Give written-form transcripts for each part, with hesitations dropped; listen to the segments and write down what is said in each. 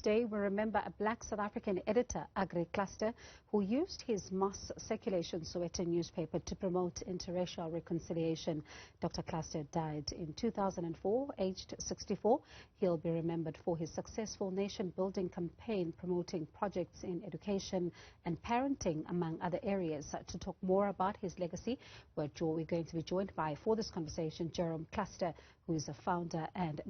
Day, we remember a black South African editor, Aggrey Klaaste, who used his mass circulation Sowetan newspaper to promote interracial reconciliation. Dr. Klaaste died in 2004, aged 64. He'll be remembered for his successful nation-building campaign promoting projects in education and parenting, among other areas. To talk more about his legacy, we're going to be joined by, for this conversation, Newzroom Afrika, who is a founder and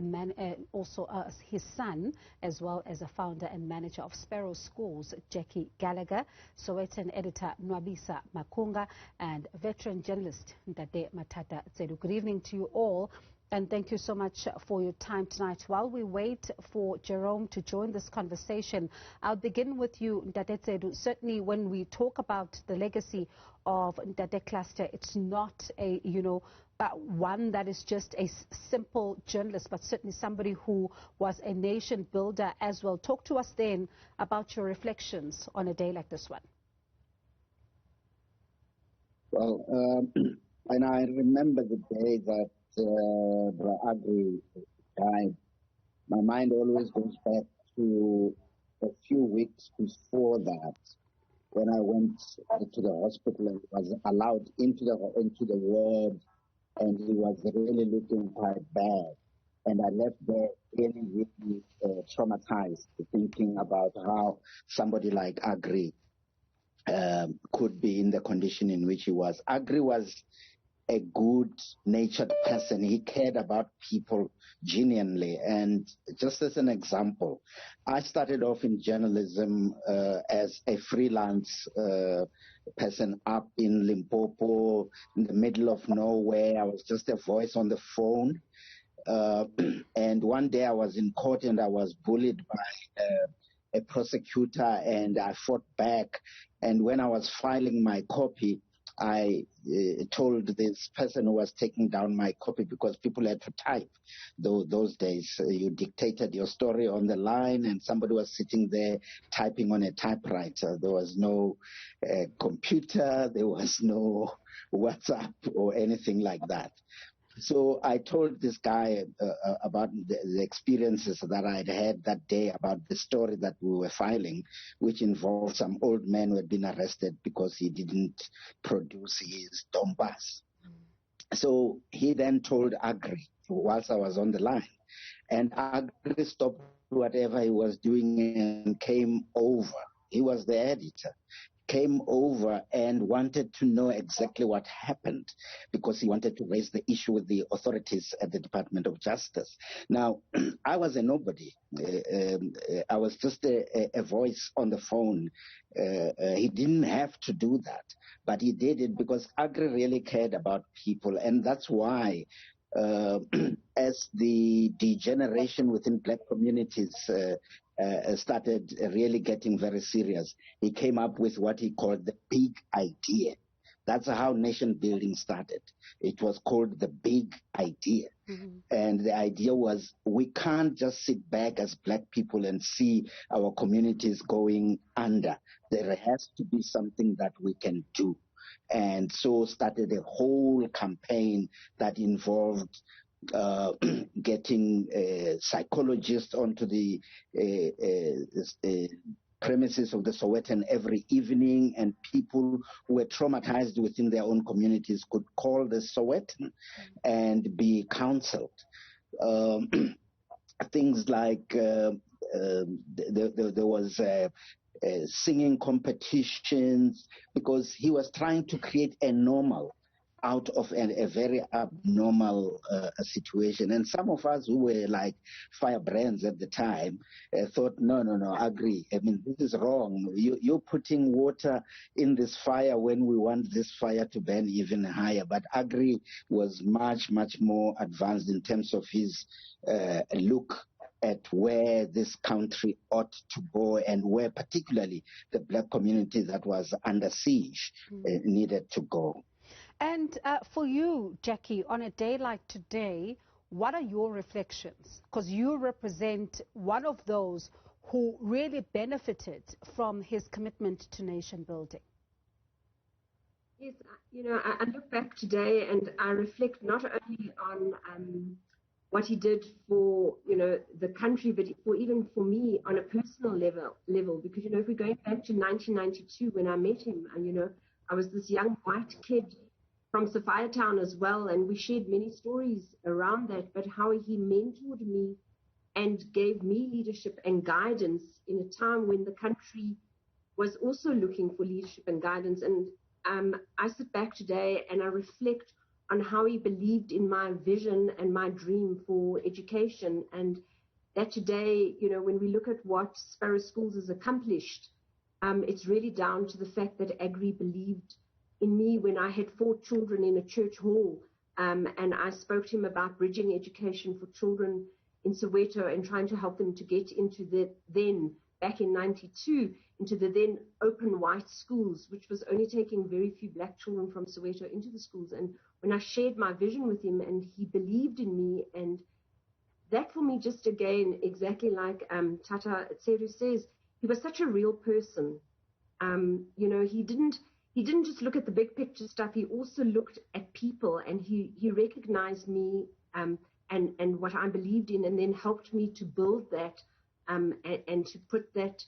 also his son, as well as a founder and manager of Sparrow Schools, Aggrey Klaaste, Sowetan Editor Nwabisa Makunga, and veteran journalist Ndade Matata Tsedu. Good evening to you all, and thank you so much for your time tonight. While we wait for Jerome to join this conversation, I'll begin with you, Ndade Tsedu. Certainly when we talk about the legacy of Ndade Klaaste, it's not a, one that is just a simple journalist, but certainly somebody who was a nation builder as well. Talk to us then about your reflections on a day like this one. Well, and I remember the day that Aggrey died. My mind always goes back to a few weeks before that, when I went to the hospital and was allowed into the ward, and he was really looking quite bad. And I left there really traumatized, thinking about how somebody like Aggrey could be in the condition in which he was. Aggrey was a good-natured person. He cared about people genuinely. And just as an example, I started off in journalism as a freelance person up in Limpopo, in the middle of nowhere. I was just a voice on the phone. And one day I was in court and I was bullied by a prosecutor, and I fought back. And when I was filing my copy, I told this person who was taking down my copy, because people had to type. Those days, you dictated your story on the line and somebody was sitting there typing on a typewriter. There was no computer, there was no WhatsApp or anything like that. So I told this guy about the experiences that I'd had that day, about the story that we were filing, which involved some old man who had been arrested because he didn't produce his Donbass. So he then told Aggrey whilst I was on the line, and Aggrey stopped whatever he was doing and came over. He was the editor. Came over and wanted to know exactly what happened, because he wanted to raise the issue with the authorities at the Department of Justice. Now, I was a nobody. I was just a voice on the phone. He didn't have to do that, but he did it because Aggrey really cared about people, and that's why as the degeneration within black communities started really getting very serious, he came up with what he called the big idea. That's how nation building started. It was called the big idea. And the idea was, we can't just sit back as black people and see our communities going under. There has to be something that we can do. And so started a whole campaign that involved getting psychologists onto the premises of the Sowetan every evening, and people who were traumatized within their own communities could call the Sowetan and be counseled. Things like there was singing competitions, because he was trying to create a normal out of a very abnormal situation. And some of us who were like firebrands at the time thought, no, Aggrey. I mean, this is wrong. You're putting water in this fire when we want this fire to burn even higher. But Aggrey was much, much more advanced in terms of his look at where this country ought to go, and where particularly the black community that was under siege needed to go. And for you, Jackie, on a day like today, what are your reflections? Because you represent one of those who really benefited from his commitment to nation building. Yes, I look back today and I reflect not only on what he did for, the country, but even for me on a personal level, because, if we're going back to 1992 when I met him, and, I was this young white kid from Sowetan as well, and we shared many stories around that, but how he mentored me and gave me leadership and guidance in a time when the country was also looking for leadership and guidance. And I sit back today and I reflect on how he believed in my vision and my dream for education, and that today, when we look at what Sparrow Schools has accomplished, it's really down to the fact that Aggrey believed in me when I had 4 children in a church hall, and I spoke to him about bridging education for children in Soweto and trying to help them to get into the then, back in 92, into the then open white schools, which was only taking very few black children from Soweto into the schools. And when I shared my vision with him, and he believed in me, and that for me, just again, exactly like Tata Tseru says, he was such a real person. He didn't just look at the big picture stuff. He also looked at people, and he recognized me and what I believed in, and then helped me to build that and to put that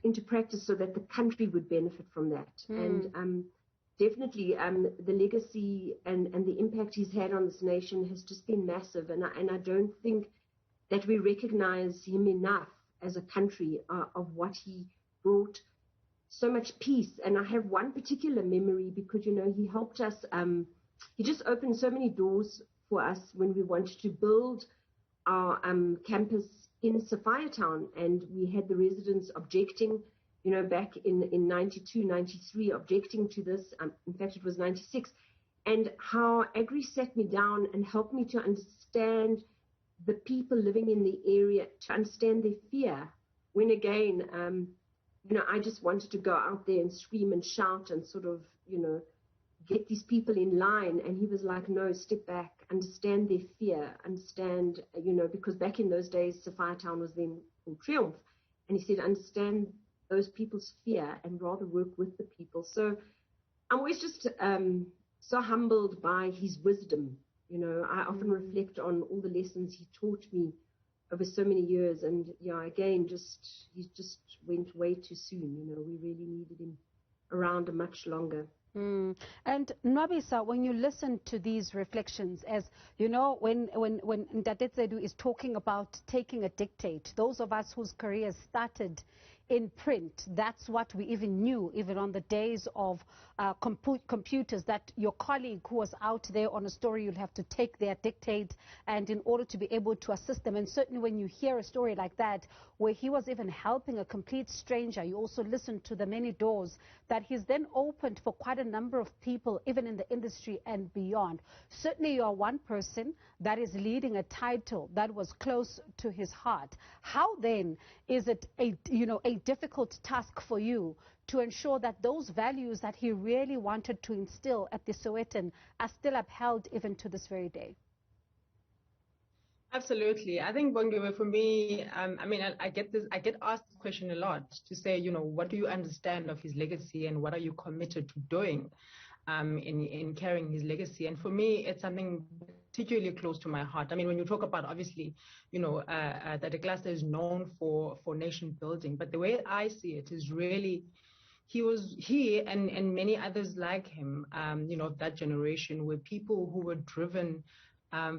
into practice so that the country would benefit from that. And definitely the legacy and the impact he's had on this nation has just been massive. And I don't think that we recognize him enough as a country of what he brought. So much peace. And I have one particular memory because, he helped us. He just opened so many doors for us when we wanted to build our campus in Sowetan, and we had the residents objecting, back in 92, 93, objecting to this. In fact, it was 96. And how Aggrey sat me down and helped me to understand the people living in the area, to understand their fear. When again, I just wanted to go out there and scream and shout and sort of, get these people in line. And he was like, no, step back, understand their fear, understand, because back in those days, Sowetan was then called Triumph. And he said, understand those people's fear and rather work with the people. So I'm always just so humbled by his wisdom. I often reflect on all the lessons he taught me over so many years, and again, he just went way too soon. We really needed him around a much longer. And Nwabisa, when you listen to these reflections, as when Ntate Tsedu is talking about taking a dictate, those of us whose careers started in print, that's what we even knew, even on the days of computers, that your colleague who was out there on a story, you'll have to take their dictate, and in order to be able to assist them. And certainly when you hear a story like that, where he was even helping a complete stranger, you also listen to the many doors that he's then opened for quite a number of people, even in the industry and beyond. Certainly you are one person that is leading a title that was close to his heart. How then is it a difficult task for you to ensure that those values that he really wanted to instill at the Sowetan are still upheld even to this very day? Absolutely. I think, Bongiwe, for me, I get asked this question a lot, to say, what do you understand of his legacy and what are you committed to doing in carrying his legacy? And for me, it's something particularly close to my heart. I mean, when you talk about, obviously, that Aggrey Klaaste is known for nation building, but the way I see it is really, he and many others like him, of that generation, were people who were driven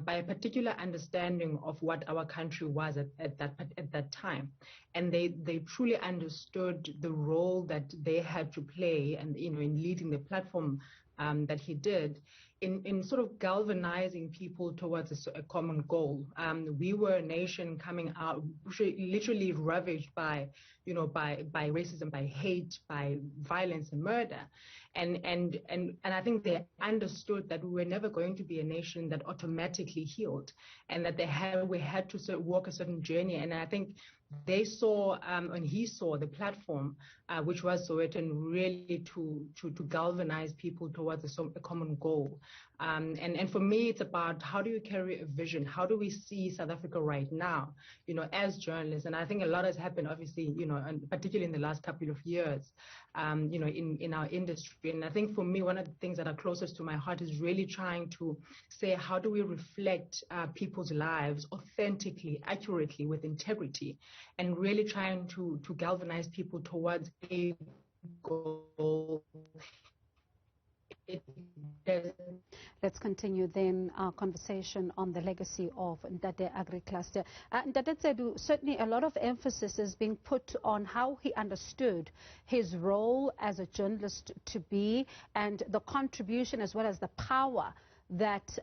by a particular understanding of what our country was at that time, and they truly understood the role that they had to play, and in leading the platform that he did, in sort of galvanizing people towards a common goal. We were a nation coming out literally ravaged by racism, by hate, by violence and murder. And I think they understood that we were never going to be a nation that automatically healed, and that we had to walk a certain journey. And I think they saw, and he saw the platform, which was Sowetan, really to galvanize people towards a common goal. And for me, it's about how do you carry a vision? How do we see South Africa right now, as journalists? And I think a lot has happened, obviously, and particularly in the last couple of years, in our industry. And I think for me, one of the things that are closest to my heart is really trying to say, how do we reflect people's lives authentically, accurately, with integrity, and really trying to galvanize people towards a goal. Let's continue then our conversation on the legacy of Ndade Aggrey Klaaste. Ndade Tsedu, certainly a lot of emphasis is being put on how he understood his role as a journalist to be, and the contribution as well as the power that,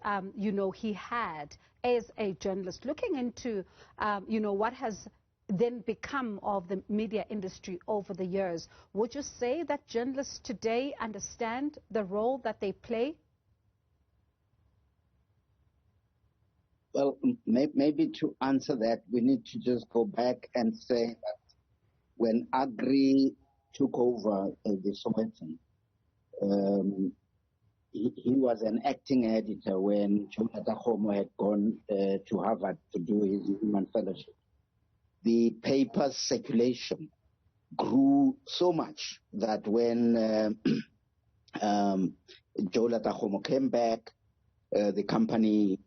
he had as a journalist. Looking into, what has then become of the media industry over the years, would you say that journalists today understand the role that they play? Well, maybe to answer that, we need to just go back and say that when Aggrey took over the Sowetan, he was an acting editor when Sowetan Editor had gone to Harvard to do his human fellowship. The paper's circulation grew so much that when Sowetan Editor came back, the company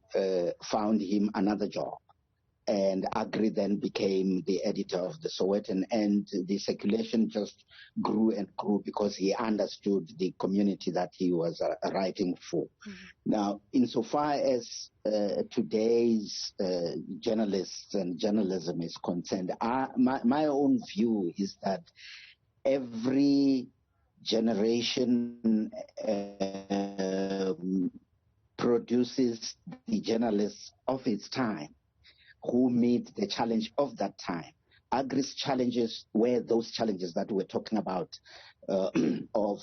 found him another job, and Aggrey then became the editor of the Sowetan, and the circulation just grew and grew because he understood the community that he was writing for. Now, insofar as today's journalists and journalism is concerned, my own view is that every generation produces the journalists of its time who meet the challenge of that time. Aggrey's challenges were those challenges that we're talking about, of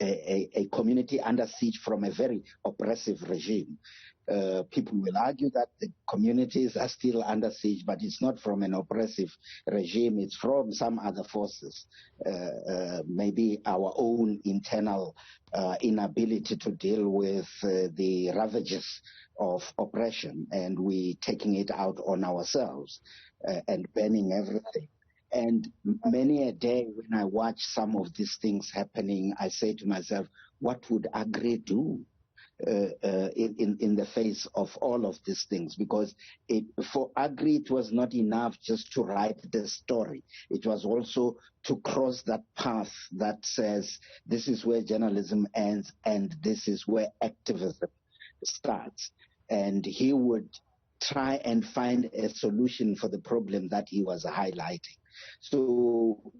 a community under siege from a very oppressive regime. People will argue that the communities are still under siege, but it's not from an oppressive regime, it's from some other forces. Maybe our own internal inability to deal with the ravages of oppression, and we taking it out on ourselves and banning everything. And many a day when I watch some of these things happening, I say to myself, what would Aggrey do in the face of all of these things? Because for Aggrey, it was not enough just to write the story. It was also to cross that path that says this is where journalism ends and this is where activism starts. And he would try and find a solution for the problem that he was highlighting. So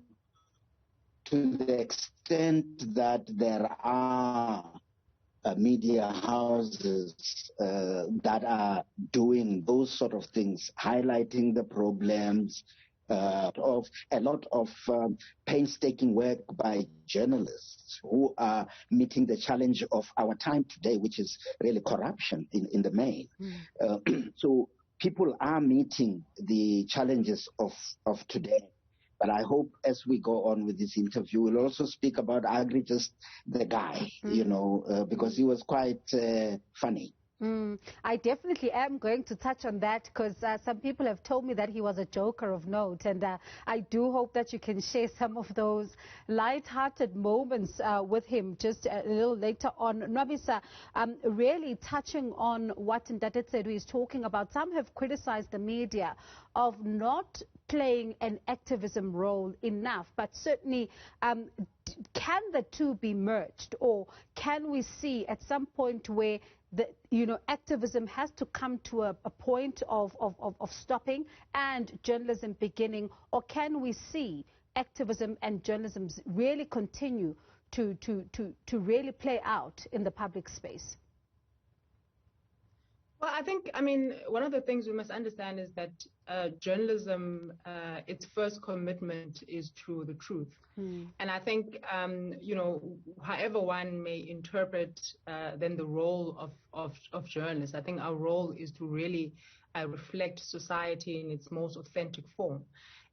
to the extent that there are media houses that are doing those sort of things, highlighting the problems, of a lot of painstaking work by journalists who are meeting the challenge of our time today, which is really corruption in the main. So people are meeting the challenges of today. But I hope as we go on with this interview, we'll also speak about Aggrey, just the guy, because he was quite funny. I definitely am going to touch on that, because some people have told me that he was a joker of note, and I do hope that you can share some of those light-hearted moments with him just a little later on. Nwabisa, really touching on what Ndade Tsedu is talking about, some have criticized the media of not playing an activism role enough, but certainly can the two be merged, or can we see at some point where activism has to come to a point of stopping and journalism beginning, or can we see activism and journalism really continue to really play out in the public space? Well, one of the things we must understand is that journalism, its first commitment is to the truth. And I think, however one may interpret then the role of journalists, I think our role is to really reflect society in its most authentic form.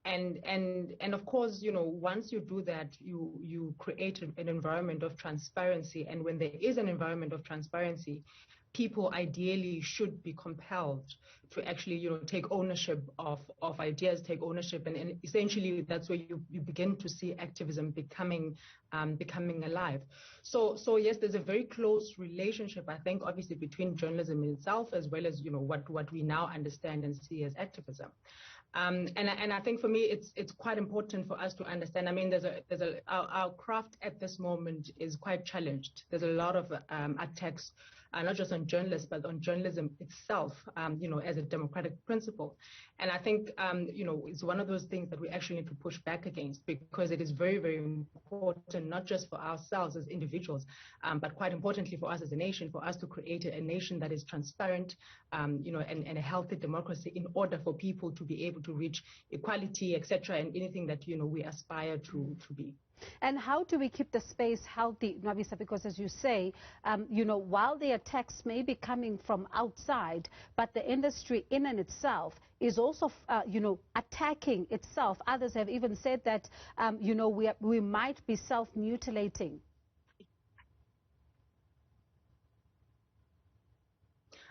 And of course, once you do that, you create an environment of transparency. And when there is an environment of transparency, people ideally should be compelled to actually, take ownership of ideas, take ownership, and essentially that's where you begin to see activism becoming alive. So yes, there's a very close relationship, I think, obviously between journalism itself as well as what we now understand and see as activism. And I think for me it's quite important for us to understand. I mean, our craft at this moment is quite challenged. There's a lot of attacks, not just on journalists, but on journalism itself, as a democratic principle. And I think, it's one of those things that we actually need to push back against, because it is very, very important, not just for ourselves as individuals, but quite importantly for us as a nation, for us to create a nation that is transparent, and a healthy democracy, in order for people to be able to reach equality, etc., and anything that, we aspire to be. And how do we keep the space healthy, Nwabisa? Because as you say, while the attacks may be coming from outside, but the industry in and itself is also, attacking itself. Others have even said that, we might be self-mutilating.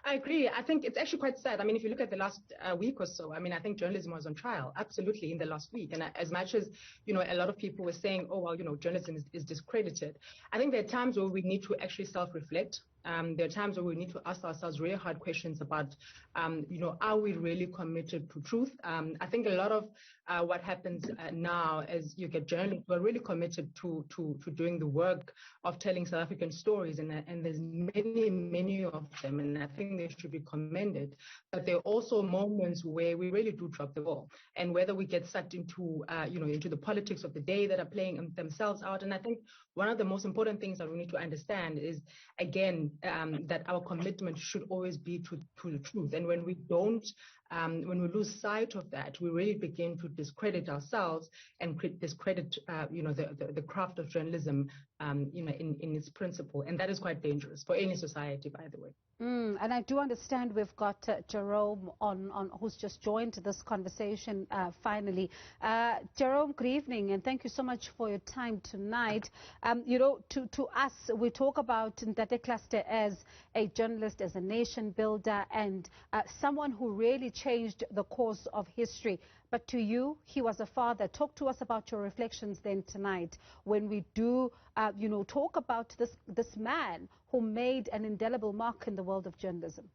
I agree. I think it's actually quite sad. I mean, if you look at the last week or so, I mean, I think journalism was on trial, absolutely, in the last week. And as much as, a lot of people were saying, oh, well, journalism is discredited, I think there are times where we need to actually self-reflect. There are times where we need to ask ourselves really hard questions about, are we really committed to truth? I think a lot of what happens now is you get journalists who are really committed to doing the work of telling South African stories, and there's many, many of them, and I think they should be commended. But there are also moments where we really do drop the ball, and whether we get sucked into, into the politics of the day that are playing themselves out. And I think one of the most important things that we need to understand is, again, that our commitment should always be to the truth. And when we don't, when we lose sight of that, we really begin to discredit ourselves and discredit, the craft of journalism, in its principle. And that is quite dangerous for any society, by the way. And I do understand we've got Jerome on who's just joined this conversation finally. Jerome, good evening, and thank you so much for your time tonight. To us, we talk about Aggrey Klaaste as a journalist, as a nation builder, and someone who really changed the course of history. But to you, he was a father. Talk to us about your reflections then tonight when we do, talk about this man who made an indelible mark in the world of journalism.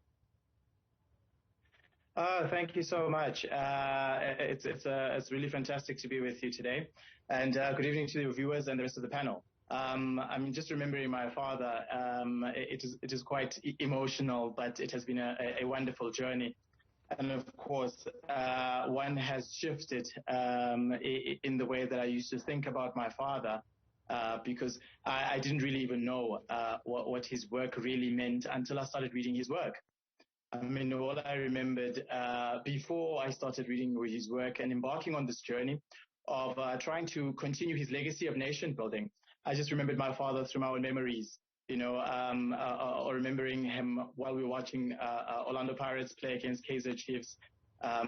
Thank you so much. It's really fantastic to be with you today. And good evening to the viewers and the rest of the panel. I'm just remembering my father. It is quite emotional, but it has been a wonderful journey. And of course, one has shifted in the way that I used to think about my father, because I didn't really even know what his work really meant until I started reading his work. I mean, all I remembered before I started reading his work and embarking on this journey of trying to continue his legacy of nation building, I just remembered my father through my own memories. Or remembering him while we were watching Orlando Pirates play against Kaizer Chiefs.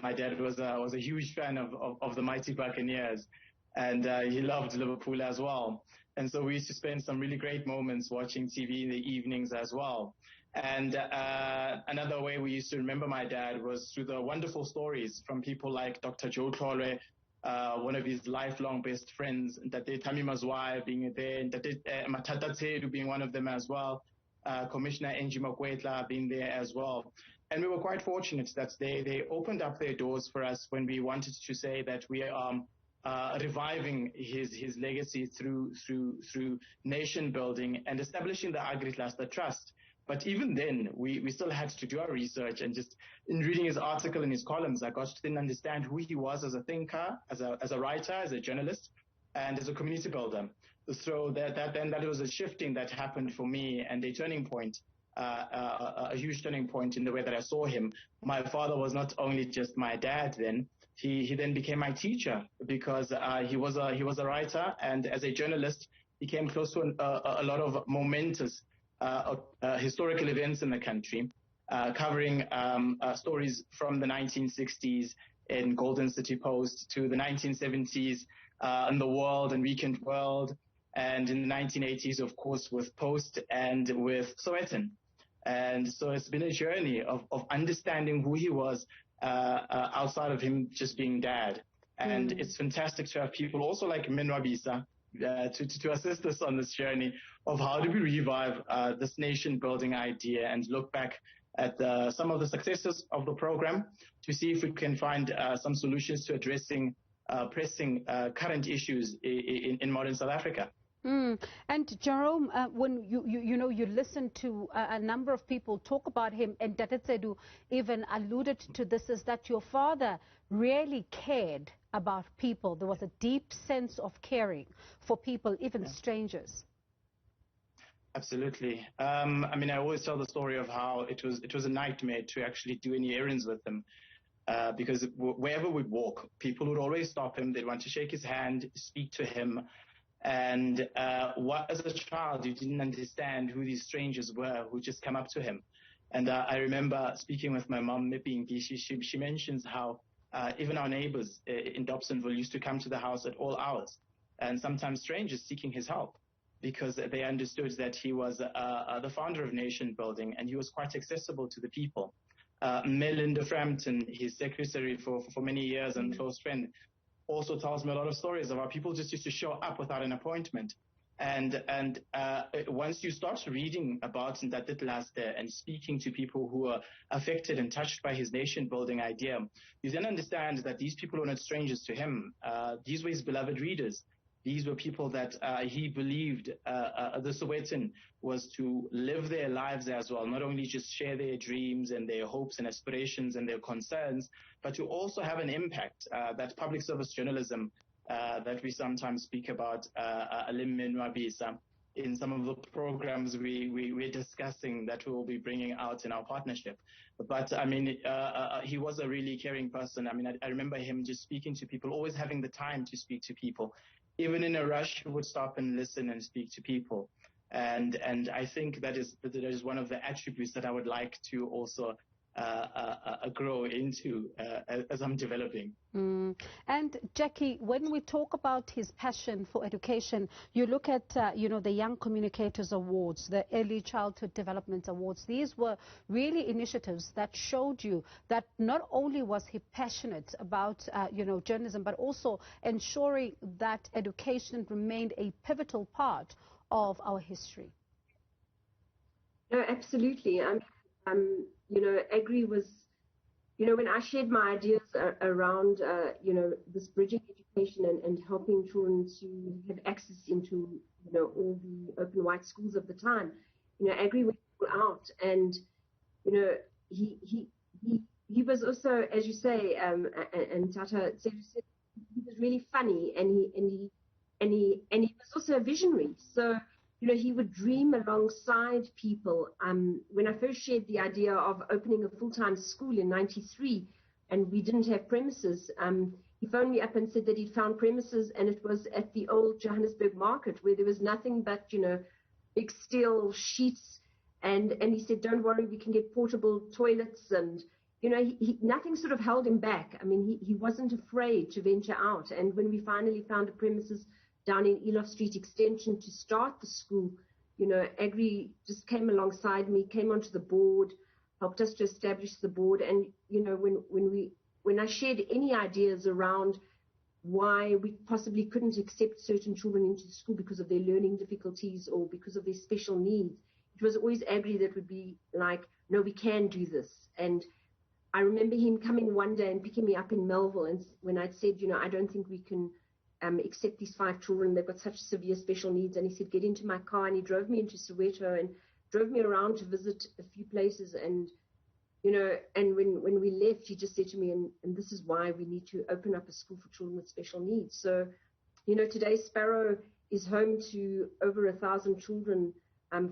My dad was a huge fan of the mighty Buccaneers, and he loved Liverpool as well. And so we used to spend some really great moments watching TV in the evenings as well. And another way we used to remember my dad was through the wonderful stories from people like Dr. Joe Tlole, one of his lifelong best friends, Ntate Tami Mazwai being there, Ntate Matata Tsedu being one of them as well, Commissioner Angie Makwetla being there as well. And we were quite fortunate that they opened up their doors for us when we wanted to say that we are reviving his legacy through nation building and establishing the Aggrey Klaaste Trust. But even then, we still had to do our research, and just in reading his article and his columns, I got to then understand who he was as a thinker, as a writer, as a journalist, and as a community builder. So that was a shifting that happened for me, and a turning point, a huge turning point in the way that I saw him. My father was not only just my dad then, he then became my teacher, because he was a writer, and as a journalist, he came close to a lot of momentous historical events in the country, covering stories from the 1960s in Golden City Post, to the 1970s in the World and Weekend World, and in the 1980s, of course, with Post and with Sowetan. And so it's been a journey of understanding who he was outside of him just being dad. And it's fantastic to have people also like Nwabisa to assist us on this journey of how do we revive this nation-building idea and look back at some of the successes of the program to see if we can find some solutions to addressing pressing current issues in modern South Africa. And Jerome, when you listen to a number of people talk about him, and Datetsedu even alluded to this, is that your father really cared about people. There was a deep sense of caring for people, even strangers. Absolutely. I mean, I always tell the story of how it was a nightmare to actually do any errands with him. Because wherever we'd walk, people would always stop him. They'd want to shake his hand, speak to him. And as a child, you didn't understand who these strangers were who just come up to him. And I remember speaking with my mom, she mentions how even our neighbors in Dobsonville used to come to the house at all hours, and sometimes strangers seeking his help, because they understood that he was the founder of nation building, and he was quite accessible to the people. Melinda Frampton, his secretary for many years and close friend, also tells me a lot of stories about people just used to show up without an appointment. And once you start reading about Aggrey Klaaste and speaking to people who are affected and touched by his nation-building idea, you then understand that these people were not strangers to him. These were his beloved readers. These were people that he believed the Sowetan was to live their lives as well, not only just share their dreams and their hopes and aspirations and their concerns, but to also have an impact. That public service journalism that we sometimes speak about, Nwabisa, in some of the programs we're discussing that we will be bringing out in our partnership. But I mean, he was a really caring person. I mean, I remember him just speaking to people, always having the time to speak to people. Even in a rush, he would stop and listen and speak to people. And I think that is one of the attributes that I would like to also grow into as I'm developing. And Jackie, when we talk about his passion for education, you look at the Young Communicators Awards, the Early Childhood Development Awards. These were really initiatives that showed you that not only was he passionate about journalism, but also ensuring that education remained a pivotal part of our history. No, absolutely. Aggrey was, when I shared my ideas around, this bridging education and helping children to have access into, all the open white schools of the time, Aggrey went all out, and, he was also, as you say, and Tata said, he was really funny, and he was also a visionary. So, he would dream alongside people. When I first shared the idea of opening a full-time school in '93, and we didn't have premises, he phoned me up and said that he'd found premises, and it was at the old Johannesburg market, where there was nothing but, big steel sheets. And he said, don't worry, we can get portable toilets. And, nothing sort of held him back. I mean, he wasn't afraid to venture out. And when we finally found a premises down in Elof Street Extension to start the school, Aggrey just came alongside me, came onto the board, helped us to establish the board. And, when I shared any ideas around why we possibly couldn't accept certain children into the school because of their learning difficulties or because of their special needs, it was always Aggrey that would be like, no, we can do this. And I remember him coming one day and picking me up in Melville, and when I'd said, I don't think we can accept these 5 children, they've got such severe special needs, and he said, get into my car, and he drove me into Soweto and drove me around to visit a few places. And and when we left, he just said to me, and this is why we need to open up a school for children with special needs. So today Sparrow is home to over 1,000 children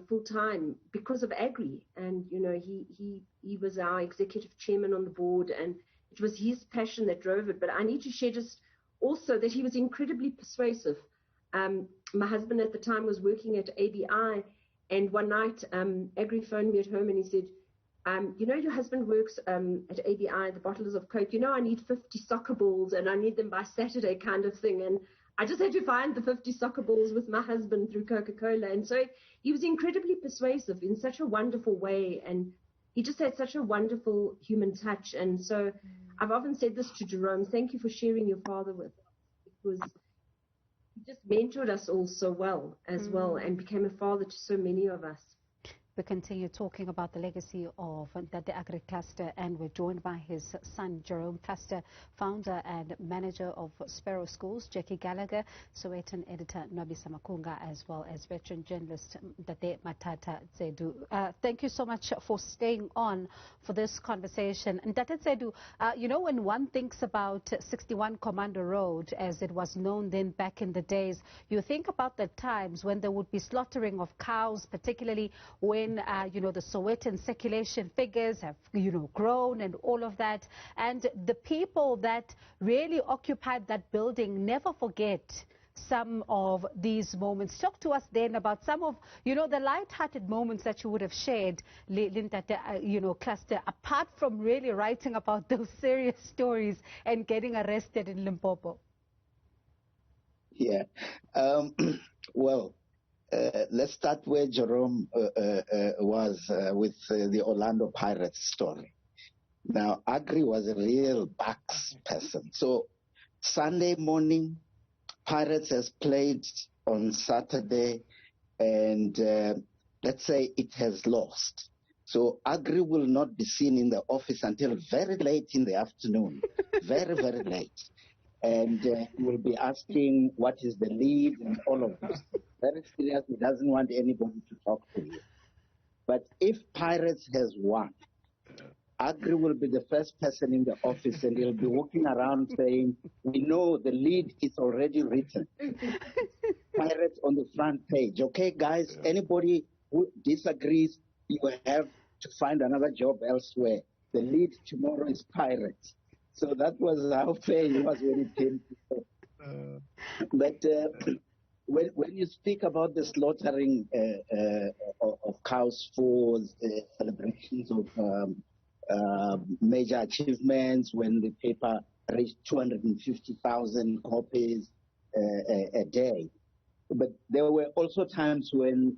full-time because of Aggrey. And he was our executive chairman on the board, and it was his passion that drove it. But I need to share just also that he was incredibly persuasive. My husband at the time was working at ABI, and one night Aggrey phoned me at home and he said, you know, your husband works at ABI, the bottlers of Coke, you know, I need 50 soccer balls and I need them by Saturday kind of thing. And I just had to find the 50 soccer balls with my husband through Coca-Cola. And so he was incredibly persuasive in such a wonderful way. And he just had such a wonderful human touch. And so I've often said this to Jerome, thank you for sharing your father with us, because he just mentored us all so well as well and became a father to so many of us. We continue talking about the legacy of the Aggrey Klaaste, and we're joined by his son, Jerome Klaaste, founder and manager of Sparrow Schools, Jackie Gallagher, Sowetan Editor, Nwabisa Makunga, as well as veteran journalist Tate Matata Zedu. Thank you so much for staying on for this conversation. And Tate Zedu, you know, when one thinks about 61 Commando Road, as it was known then back in the days, you think about the times when there would be slaughtering of cows, particularly when you know, the Sowetan circulation figures have, you know, grown and all of that. And the people that really occupied that building never forget some of these moments. Talk to us then about some of, you know, the light-hearted moments that you would have shared, you know, Klaaste, apart from really writing about those serious stories and getting arrested in Limpopo. Yeah. Well, let's start where Jerome was with the Orlando Pirates story. Now, Aggrey was a real Bucks person. So Sunday morning, Pirates has played on Saturday, and let's say it has lost. So Aggrey will not be seen in the office until very late in the afternoon, very, very late. And we'll be asking what is the lead and all of this. Very serious. He doesn't want anybody to talk to him. But if Pirates has won, Aggrey will be the first person in the office, and he'll be walking around saying, we know the lead is already written. Pirates on the front page. Okay, guys, anybody who disagrees, you have to find another job elsewhere. The lead tomorrow is Pirates. So that was how fair he was when it came to But when you speak about the slaughtering of cows for celebrations of major achievements, when the paper reached 250,000 copies a day. But there were also times when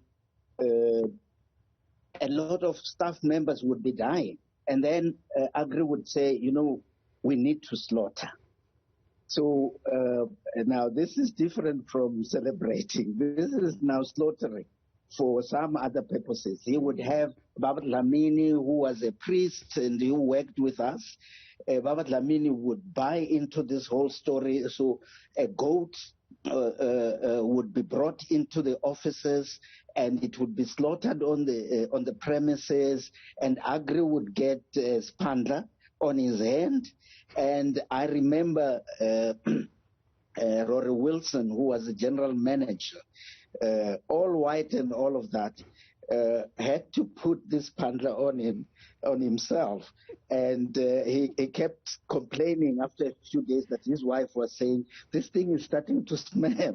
a lot of staff members would be dying. And then Aggrey would say, you know, we need to slaughter. So now this is different from celebrating. This is now slaughtering for some other purposes. He would have Babat Lamini, who was a priest and who worked with us. Babat Lamini would buy into this whole story. So a goat would be brought into the offices, and it would be slaughtered on the premises, and Aggrey would get Spandler on his hand. And I remember Rory Wilson, who was the general manager, all white and all of that, had to put this Spandler on himself. And he kept complaining after a few days that his wife was saying, this thing is starting to smell.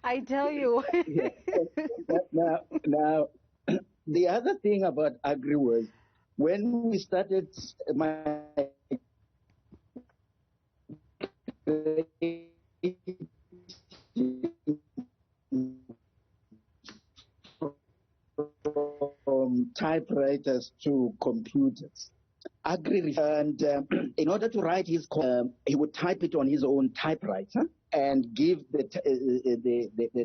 I tell you. Yeah. Now, the other thing about Aggrey was when we started from typewriters to computers. Aggrey, and in order to write his code, he would type it on his own typewriter and give the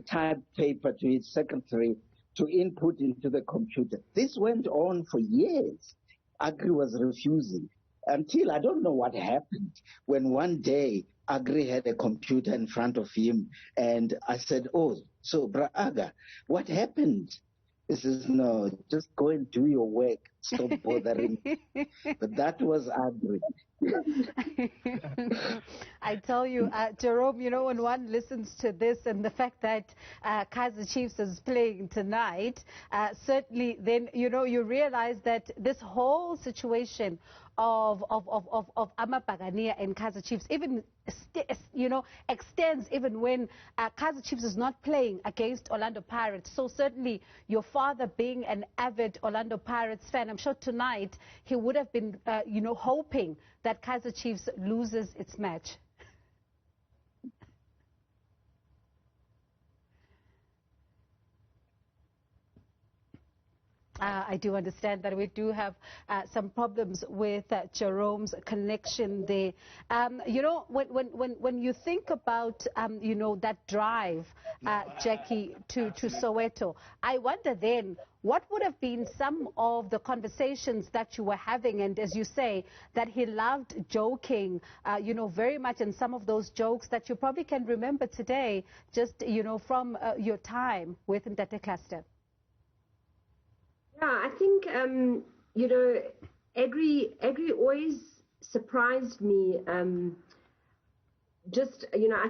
type paper to his secretary to input into the computer. This went on for years. Aggrey was refusing until I don't know what happened when one day Aggrey had a computer in front of him, and I said, oh, so Bra Aga, what happened? He says, no, just go and do your work. Stop bothering me. But that was Aggrey. I tell you, Jerome, you know, when one listens to this and the fact that Kaizer Chiefs is playing tonight, certainly then, you know, you realize that this whole situation of Amabagania and Kaizer Chiefs even, extends even when Kaizer Chiefs is not playing against Orlando Pirates. So certainly your father being an avid Orlando Pirates fan, I'm sure tonight he would have been, hoping that Kaizer Chiefs loses its match. I do understand that we do have some problems with Jerome's connection there. When you think about, that drive, Jackie, to Soweto, I wonder then, what would have been some of the conversations that you were having? And as you say, that he loved joking, very much, and some of those jokes that you probably can remember today, just, from your time with Aggrey Klaaste. Yeah, I think, Aggrey always surprised me. I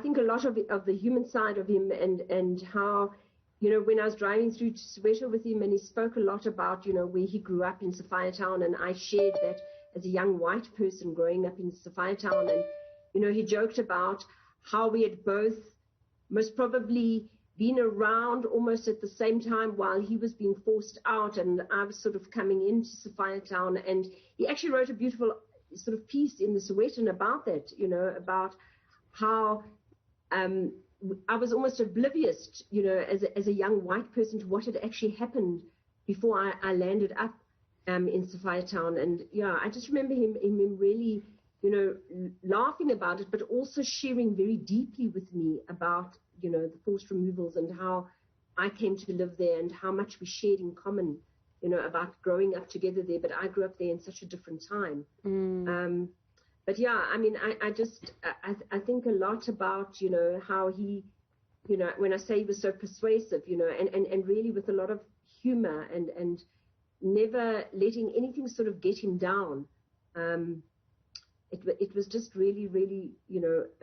think a lot of the human side of him and how, when I was driving through to Soweto with him and he spoke a lot about, where he grew up in Sowetan, and I shared that as a young white person growing up in Sowetan, and, he joked about how we had both most probably been around almost at the same time while he was being forced out and I was sort of coming into Sowetan, and he actually wrote a beautiful sort of piece in the Sowetan about that, about how I was almost oblivious, as a young white person to what had actually happened before I landed up in Sowetan. And yeah, I just remember him really, laughing about it, but also sharing very deeply with me about, the forced removals and how I came to live there and how much we shared in common, about growing up together there. But I grew up there in such a different time. But yeah, I mean, I think a lot about, how he, when I say he was so persuasive, and really with a lot of humor and never letting anything sort of get him down. It was just really, really,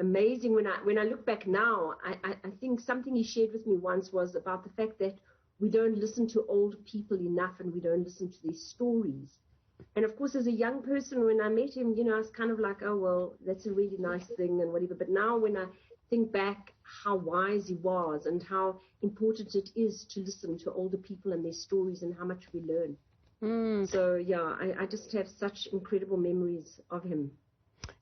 amazing. When I look back now, I think something he shared with me once was about the fact that we don't listen to old people enough and we don't listen to their stories. And of course, as a young person, when I met him, I was kind of like, oh, well, that's a really nice thing and whatever. But now when I think back how wise he was and how important it is to listen to older people and their stories and how much we learn. So, yeah, I just have such incredible memories of him.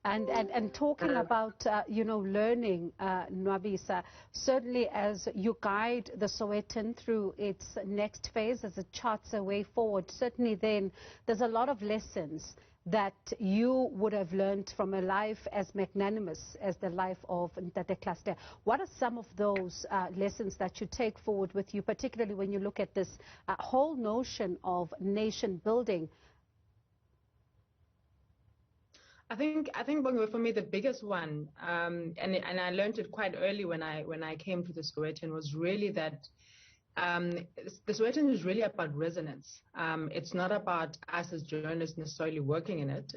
And talking about, learning, Nwabisa, certainly as you guide the Sowetan through its next phase as it charts a way forward, certainly then there's a lot of lessons that you would have learned from a life as magnanimous as the life of Aggrey Klaaste. What are some of those lessons that you take forward with you, particularly when you look at this whole notion of nation building? I think for me the biggest one, and I learned it quite early when I came to the Sowetan, was really that the Sowetan is really about resonance. It's not about us as journalists necessarily working in it.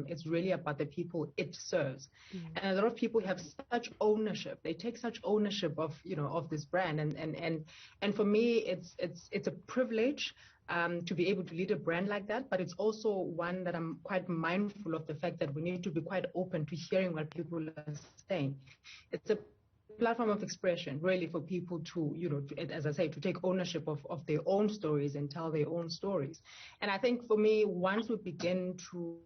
It's really about the people it serves. And a lot of people have such ownership. They take such ownership of of this brand. And for me, it's a privilege to be able to lead a brand like that, but it's also one that I'm quite mindful of the fact that we need to be quite open to hearing what people are saying. It's a platform of expression, really, for people to, as I say, to take ownership of their own stories and tell their own stories. And I think for me, once we begin to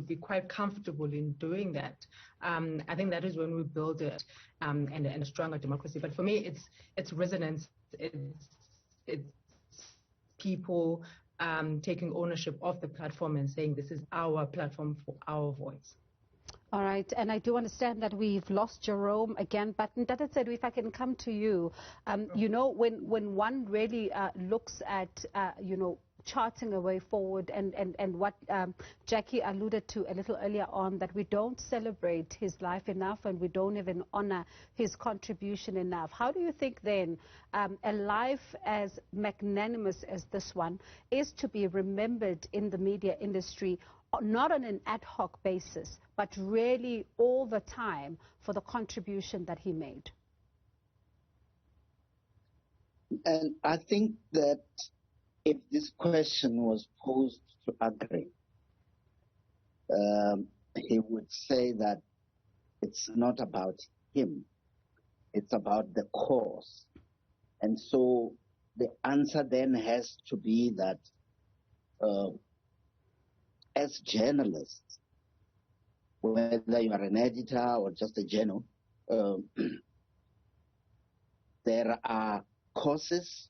be quite comfortable in doing that, I think that is when we build it and a stronger democracy. But for me, it's resonance. It's people taking ownership of the platform and saying this is our platform for our voice. All right, and I do understand that we've lost Jerome again, but Ntata said, if I can come to you, when one really looks at, charting a way forward and what Jackie alluded to a little earlier on, that we don't celebrate his life enough and we don't even honor his contribution enough. How do you think then a life as magnanimous as this one is to be remembered in the media industry, not on an ad hoc basis, but really all the time for the contribution that he made? And I think that if this question was posed to Aggrey, he would say that it's not about him, it's about the cause. And so the answer then has to be that as journalists, whether you are an editor or just a journal, there are causes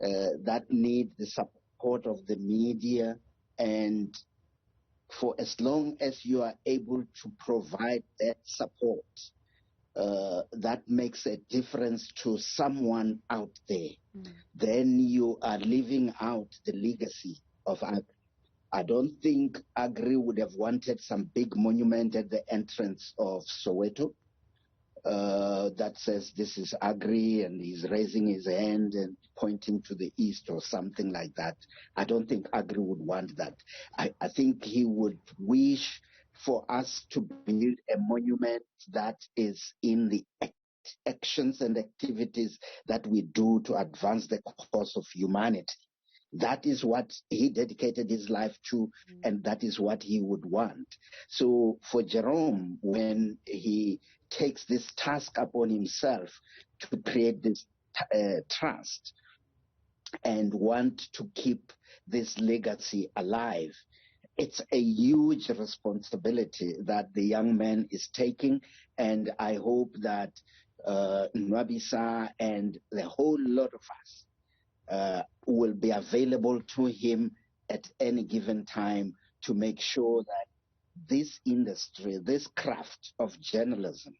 that need the support of the media, and for as long as you are able to provide that support, that makes a difference to someone out there, then you are living out the legacy of Aggrey. I don't think Aggrey would have wanted some big monument at the entrance of Soweto that says this is Aggrey and he's raising his hand and pointing to the east or something like that. I don't think Aggrey would want that. I think he would wish for us to build a monument that is in the actions and activities that we do to advance the cause of humanity. That is what he dedicated his life to, and that is what he would want. So for Jerome, when he takes this task upon himself to create this trust and want to keep this legacy alive, it's a huge responsibility that the young man is taking, and I hope that Nwabisa and the whole lot of us will be available to him at any given time to make sure that this industry, this craft of journalism,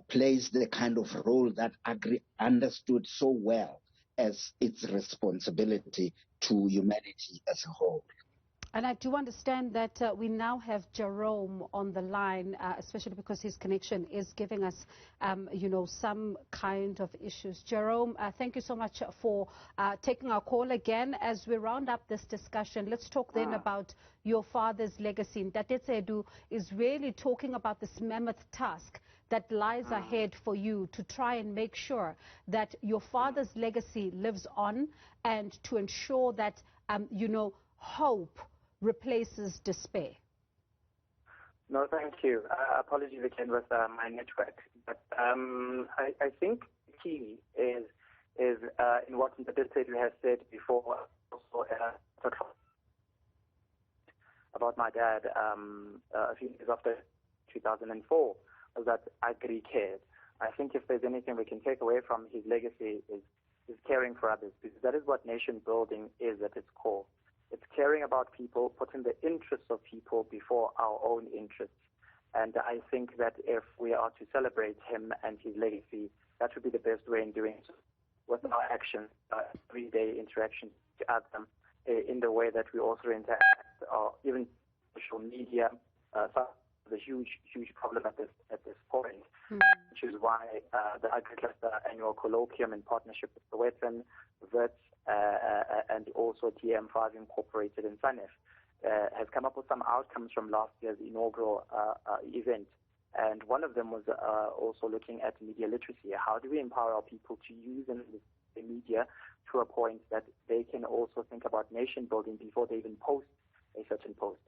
plays the kind of role that Aggrey understood so well as its responsibility to humanity as a whole. And I do understand that we now have Jerome on the line, especially because his connection is giving us, some kind of issues. Jerome, thank you so much for taking our call again. As we round up this discussion, let's talk then about your father's legacy. Ntate Tsedu is really talking about this mammoth task that lies ahead for you to try and make sure that your father's legacy lives on, and to ensure that, hope replaces despair. No, thank you. Apologies again with my network. But I think the key is in what the DSTV has said before, also about my dad a few years after 2004, was that Aggrey cared. I think if there's anything we can take away from his legacy is caring for others, because that is what nation building is at its core. It's caring about people, putting the interests of people before our own interests. And I think that if we are to celebrate him and his legacy, that would be the best way in doing so, with our actions, everyday interactions to add them in the way that we also interact, or even social media. The huge problem at this point, which is why the Aggrey Klaaste annual colloquium in partnership with Sowetan, Wits, and also TM5 Incorporated in SANEF has come up with some outcomes from last year's inaugural event. And one of them was also looking at media literacy. How do we empower our people to use the media to a point that they can also think about nation building before they even post a certain post?